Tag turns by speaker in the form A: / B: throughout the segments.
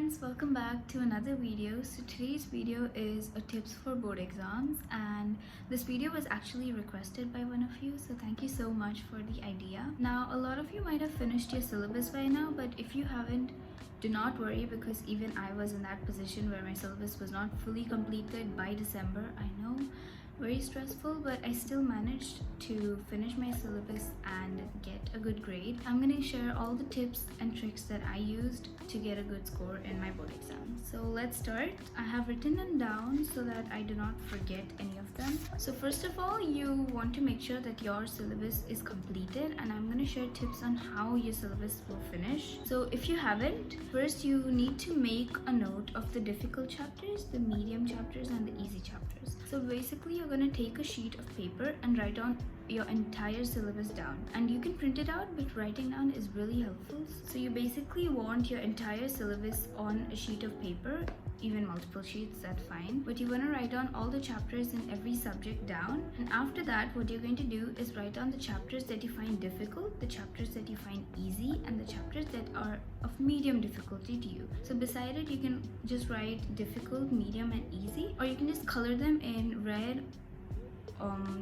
A: friends, welcome back to another video. So today's video is a tips for board exams, and this video was actually requested by one of you, so thank you so much for the idea. Now a lot of you might have finished your syllabus by now, but if you haven't, do not worry, because even I was in that position where my syllabus was not fully completed by December. I know, very stressful, but I still managed to finish my syllabus and get a good grade. I'm gonna share all the tips and tricks that I used to get a good score in my board exam. So let's start. I have written them down so that I do not forget any of them. So first of all, you want to make sure that your syllabus is completed, and I'm gonna share tips on how your syllabus will finish. So if you haven't, first you need to make a note of the difficult chapters, the medium chapters, and the easy chapters. So basically you're going to take a sheet of paper and write down your entire syllabus down, and you can print it out, but writing down is really helpful. So you basically want your entire syllabus on a sheet of paper, even multiple sheets, that's fine, but you want to write down all the chapters in every subject down. And after that, what you're going to do is write down the chapters that you find difficult, the chapters that you find easy, and the chapters that are of medium difficulty to you. So beside it, you can just write difficult, medium, and easy, or you can just color them in red,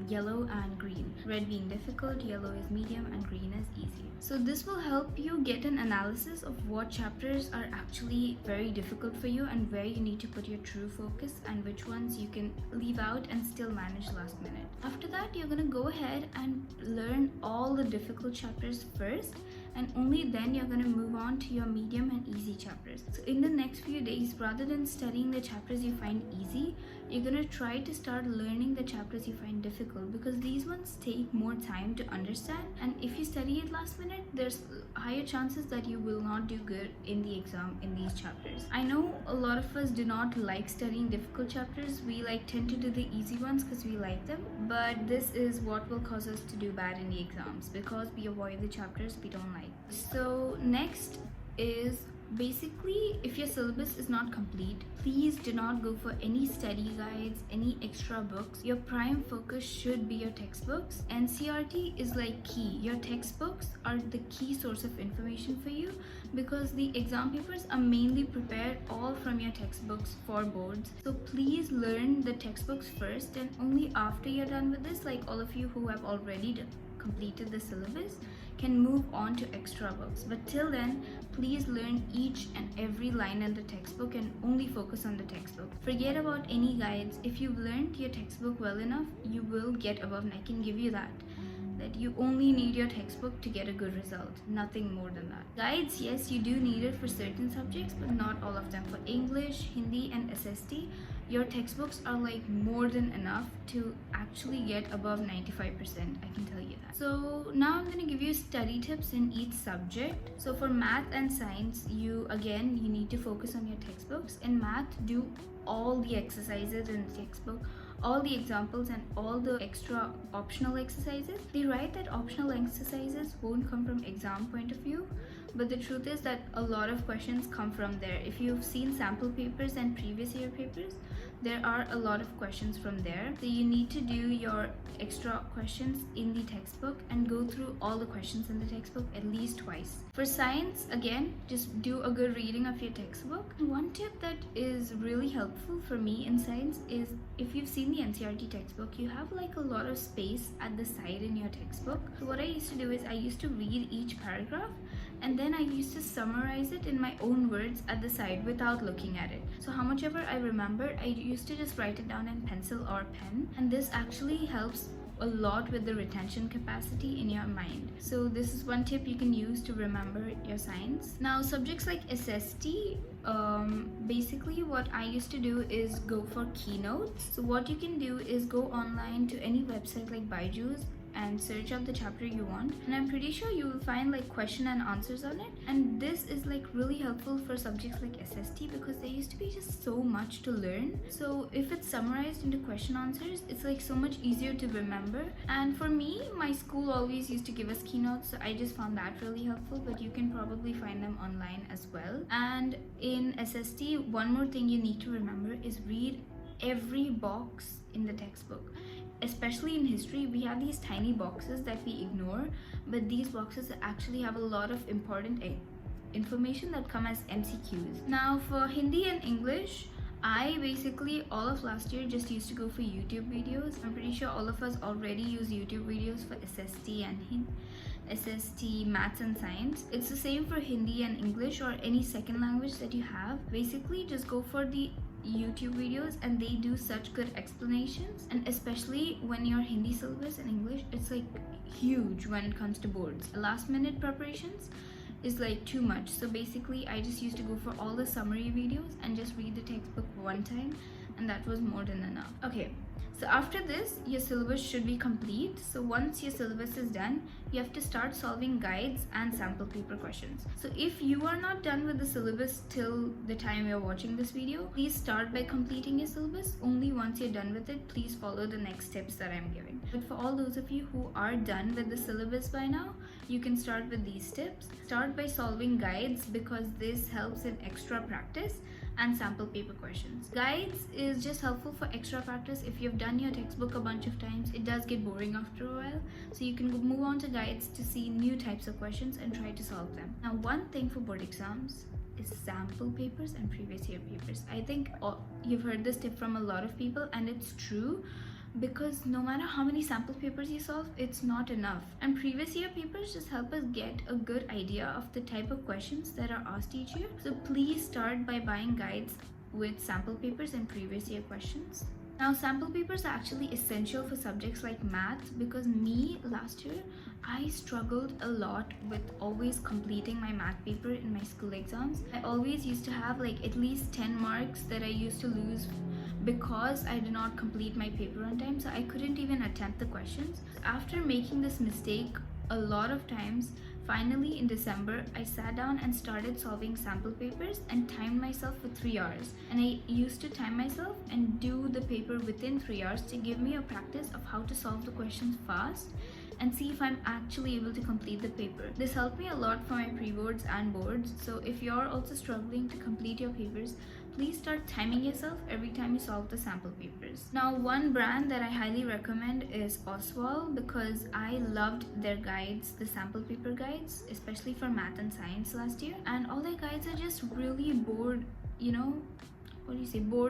A: yellow, and green. Red being difficult, yellow is medium, and green is easy. So this will help you get an analysis of what chapters are actually very difficult for you and where you need to put your true focus, and which ones you can leave out and still manage last minute. After that, you're gonna go ahead and learn all the difficult chapters first, and only then you're going to move on to your medium and easy chapters. So in the next few days, rather than studying the chapters you find easy, you're going to try to start learning the chapters you find difficult, because these ones take more time to understand, and if you study it last minute, there's higher chances that you will not do good in the exam in these chapters. I know a lot of us do not like studying difficult chapters. We tend to do the easy ones because we like them, but this is what will cause us to do bad in the exams, because we avoid the chapters we don't like. So next is basically, if your syllabus is not complete, please do not go for any study guides, any extra books. Your prime focus should be your textbooks. NCERT is key. Your textbooks are the key source of information for you, because the exam papers are mainly prepared all from your textbooks for boards. So please learn the textbooks first, and only after you're done with this, all of you who have already completed the syllabus can move on to extra books. But till then, please learn each and every line in the textbook and only focus on the textbook. Forget about any guides. If you've learned your textbook well enough, you will get above. And I can give you that you only need your textbook to get a good result, nothing more than that. Guides, yes, you do need it for certain subjects, but not all of them. For English, Hindi, and SST, your textbooks are more than enough to actually get above 95%, I can tell you that. So now I'm going to give you study tips in each subject. So for math and science, you need to focus on your textbooks. In math, do all the exercises in the textbook, all the examples, and all the extra optional exercises. They write that optional exercises won't come from exam point of view, but the truth is that a lot of questions come from there. If you've seen sample papers and previous year papers, there are a lot of questions from there. So you need to do your extra questions in the textbook and go through all the questions in the textbook at least twice. For science, again, just do a good reading of your textbook. One tip that is really helpful for me in science is, if you've seen the NCERT textbook, you have a lot of space at the side in your textbook. So what I used to do is I used to read each paragraph, and then I used to summarize it in my own words at the side without looking at it. So how much ever I remember, I used to just write it down in pencil or pen, and this actually helps a lot with the retention capacity in your mind. So this is one tip you can use to remember your science. Now subjects like SST, basically what I used to do is go for keynotes. So what you can do is go online to any website like Byju's and search up the chapter you want, and I'm pretty sure you will find question and answers on it. And this is really helpful for subjects like SST, because there used to be just so much to learn. So if it's summarized into question answers, it's so much easier to remember. And for me, my school always used to give us keynotes, so I just found that really helpful, but you can probably find them online as well. And in SST, one more thing you need to remember is read every box in the textbook. Especially in history, we have these tiny boxes that we ignore, but these boxes actually have a lot of important information that come as MCQs. Now for Hindi and English, I basically all of last year just used to go for YouTube videos. I'm pretty sure all of us already use YouTube videos for SST and SST, maths and science. It's the same for Hindi and English or any second language that you have. Basically just go for the YouTube videos and they do such good explanations, and especially when your Hindi syllabus and English, it's like huge when it comes to boards. Last minute preparations is like too much, so basically I just used to go for all the summary videos and just read the textbook one time, and that was more than enough. Okay, so after this your syllabus should be complete. So once your syllabus is done, you have to start solving guides and sample paper questions. So if you are not done with the syllabus till the time you're watching this video, please start by completing your syllabus. Only once you're done with it, please follow the next tips that I'm giving. But for all those of you who are done with the syllabus by now, you can start with these tips. Start by solving guides because this helps in extra practice, and sample paper questions. Guides is just helpful for extra practice. If you've done your textbook a bunch of times, it does get boring after a while, so you can move on to guides to see new types of questions and try to solve them. Now one thing for board exams is sample papers and previous year papers. I think you've heard this tip from a lot of people, and it's true, because no matter how many sample papers you solve, it's not enough. And previous year papers just help us get a good idea of the type of questions that are asked each year. So please start by buying guides with sample papers and previous year questions. Now sample papers are actually essential for subjects like math, because me last year I struggled a lot with always completing my math paper in my school exams. I always used to have like at least 10 marks that I used to lose because I did not complete my paper on time, so I couldn't even attempt the questions. After making this mistake a lot of times, finally in December I sat down and started solving sample papers and timed myself for 3 hours. And I used to time myself and do the paper within 3 hours to give me a practice of how to solve the questions fast and see if I'm actually able to complete the paper. This helped me a lot for my pre-boards and boards. So if you're also struggling to complete your papers, please start timing yourself every time you solve the sample papers. Now one brand that I highly recommend is Oswald, because I loved their guides, the sample paper guides, especially for math and science last year. And all their guides are just really board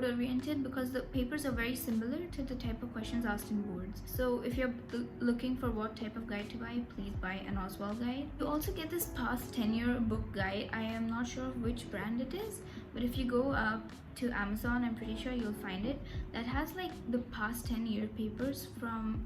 A: oriented, because the papers are very similar to the type of questions asked in boards. So if you're looking for what type of guide to buy, please buy an Oswald guide. You also get this past 10-year book guide. I am not sure which brand it is, but if you go up to Amazon, I'm pretty sure you'll find it, that has like the past 10-year papers from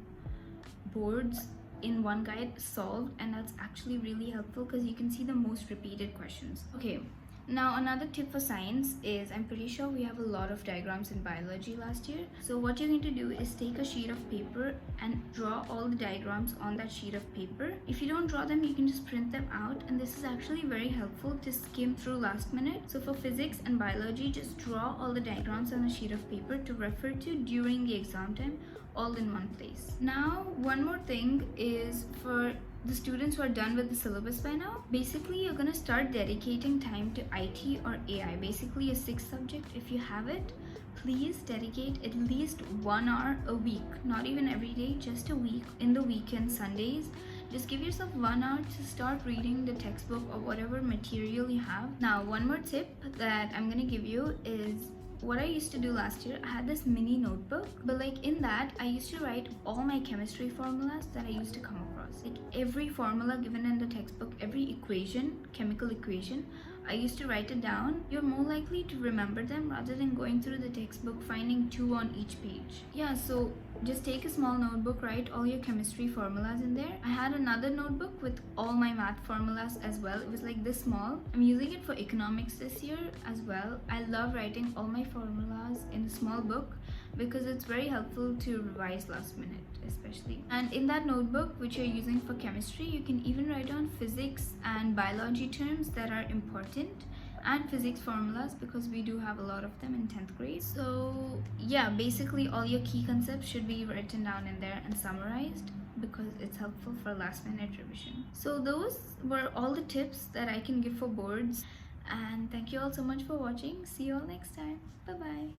A: boards in one guide solved, and that's actually really helpful because you can see the most repeated questions. Okay, now another tip for science is, I'm pretty sure we have a lot of diagrams in biology last year. So what you're going to do is take a sheet of paper and draw all the diagrams on that sheet of paper. If you don't draw them, you can just print them out, and this is actually very helpful to skim through last minute. So for physics and biology, just draw all the diagrams on a sheet of paper to refer to during the exam time, all in one place. Now one more thing is for the students who are done with the syllabus by now, basically you're gonna start dedicating time to IT or AI, basically a 6th subject. If you have it, please dedicate at least 1 hour a week, not even every day, just a week, in the weekend, Sundays. Just give yourself 1 hour to start reading the textbook or whatever material you have. Now one more tip that I'm gonna give you is, what I used to do last year, I had this mini notebook, but like in that I used to write all my chemistry formulas that I used to come across. Like every formula given in the textbook, every equation, chemical equation, I used to write it down. You're more likely to remember them rather than going through the textbook finding 2 on each page. Yeah, so just take a small notebook, write all your chemistry formulas in there. I had another notebook with all my math formulas as well. It was like this small. I'm using it for economics this year as well. I love writing all my formulas in a small book because it's very helpful to revise last minute especially. And in that notebook which you're using for chemistry, you can even write down physics and biology terms that are important, and physics formulas, because we do have a lot of them in 10th grade. So yeah, basically all your key concepts should be written down in there and summarized, because it's helpful for last minute revision. So those were all the tips that I can give for boards, and thank you all so much for watching. See you all next time. Bye bye.